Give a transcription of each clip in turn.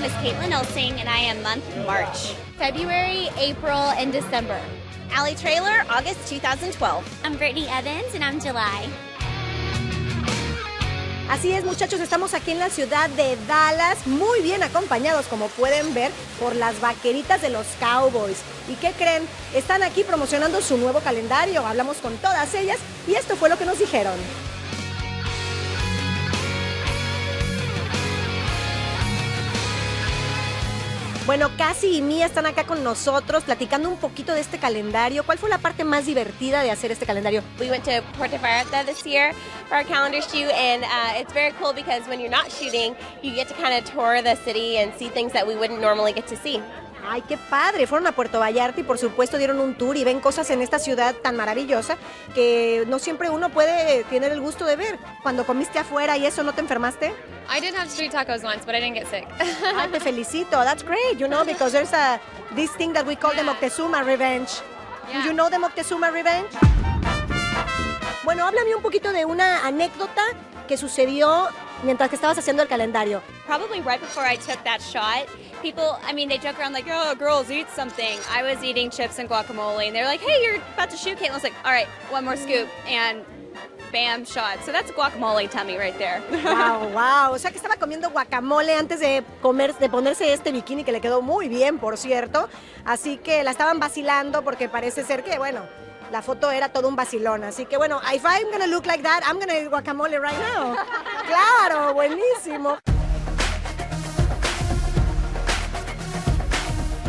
name is Caitlin Elsing, and I am month March. February, April, and December. Allie Trailer, August 2012. I'm Brittany Evans, and I'm July. Así es, muchachos, estamos aquí en la ciudad de Dallas, muy bien acompañados, como pueden ver, por las vaqueritas de los Cowboys. ¿Y qué creen? Están aquí promocionando su nuevo calendario. Hablamos con todas ellas y esto fue lo que nos dijeron. Bueno, Cassie y Mia están acá con nosotros platicando un poquito de este calendario. ¿Cuál fue la parte más divertida de hacer este calendario? We went to Puerto Vallarta this year for our calendar shoot, and it's very cool because when you're not shooting, you get to kind of tour the city and see things that we wouldn't normally get to see. ¡Ay, qué padre! Fueron a Puerto Vallarta y por supuesto dieron un tour y ven cosas en esta ciudad tan maravillosa que no siempre uno puede tener el gusto de ver. Cuando comiste afuera y eso, ¿no te enfermaste? I did have street tacos once, but I didn't get sick. Ay, te felicito. That's great, you know, because there's this thing that we call the Moctezuma Revenge. Do you know the Moctezuma Revenge? Bueno, háblame un poquito de una anécdota que sucedió mientras que estabas haciendo el calendario. Probably right before I took that shot, people, I mean, they joke around like, oh, girls, eat something. I was eating chips and guacamole, and they're like, hey, you're about to shoot, Caitlin. I was like, all right, one more scoop, and bam, shot. So that's a guacamole tummy right there. Wow, wow. O sea que estaba comiendo guacamole antes de ponerse este bikini que le quedó muy bien, por cierto. Así que la estaban vacilando porque parece ser que, bueno, la foto era todo un vacilón. Así que, bueno, if I'm gonna look like that, I'm gonna eat guacamole right now. Claro, buenísimo.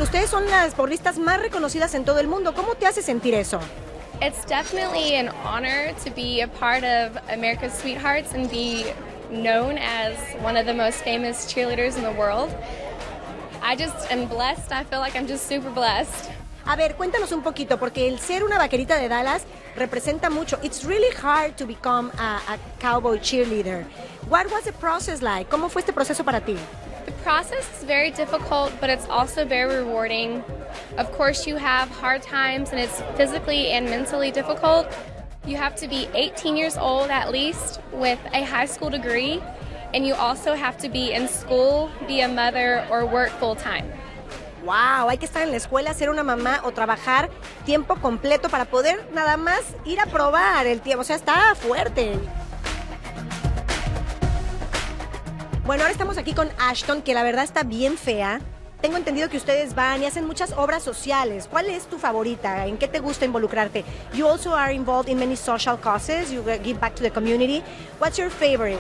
Ustedes son las porristas más reconocidas en todo el mundo. ¿Cómo te hace sentir eso? It's definitely an honor to be a part of America's Sweethearts and be known as one of the most famous cheerleaders in the world. I just am blessed. I feel like I'm just super blessed. A ver, cuéntanos un poquito, porque el ser una vaquerita de Dallas representa mucho. It's really hard to become a cowboy cheerleader. What was the process like? ¿Cómo fue este proceso para ti? The process is very difficult, but it's also very rewarding. Of course, you have hard times, and it's physically and mentally difficult. You have to be 18 years old at least with a high school degree, and you also have to be in school, be a mother, or work full-time. Wow, hay que estar en la escuela, ser una mamá o trabajar tiempo completo para poder nada más ir a probar el tiempo. O sea, está fuerte. Bueno, ahora estamos aquí con Ashton, que la verdad está bien fea. Tengo entendido que ustedes van y hacen muchas obras sociales. ¿Cuál es tu favorita? ¿En qué te gusta involucrarte? You also are involved in many social causes. You give back to the community. What's your favorite?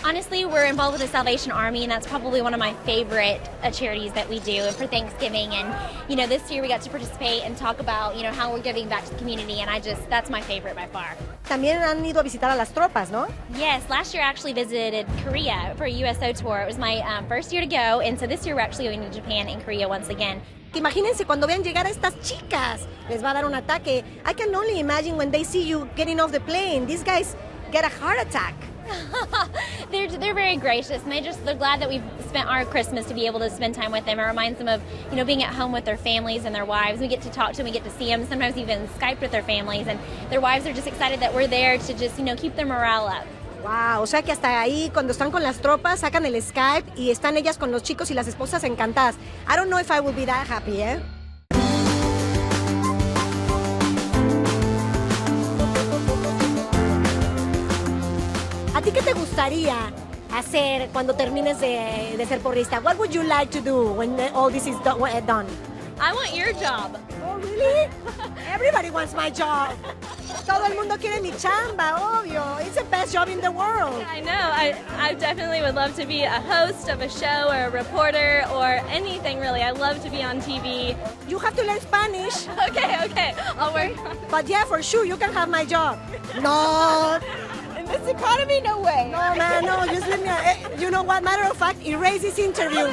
Honestly, we're involved with the Salvation Army, and that's probably one of my favorite charities that we do for Thanksgiving. And, you know, this year we got to participate and talk about, you know, how we're giving back to the community, and that's my favorite by far. También han ido a visitar a las tropas, ¿no? Yes, last year I actually visited Korea for a USO tour. It was my first year to go, and so this year we're actually going to Japan and Korea once again. Imagínense cuando vean llegar a estas chicas, les va a dar un ataque. I can only imagine when they see you getting off the plane. These guys get a heart attack. They're very gracious, and they're glad that we've spent our Christmas to be able to spend time with them. It reminds them of, you know, being at home with their families and their wives. We get to talk to them, we get to see them, sometimes even Skype with their families, and their wives are just excited that we're there to just, you know, keep their morale up. Wow, o sea que hasta ahí cuando están con las tropas sacan el Skype y están ellas con los chicos y las esposas encantadas. I don't know if I will be that happy, ¿eh? ¿A ti qué te gustaría hacer cuando termines de ser porrista? What would you like to do when all this is done? I want your job. Oh, really? Everybody wants my job. Todo el mundo quiere mi chamba, obvio. It's the best job in the world. I know. I definitely would love to be a host of a show or a reporter or anything, really. I love to be on TV. You have to learn Spanish. Okay. I'll work on it. But yeah, for sure, you can have my job. No. In this economy, no way. No, man, no. Just let me... You know what? Matter of fact, erase this interview.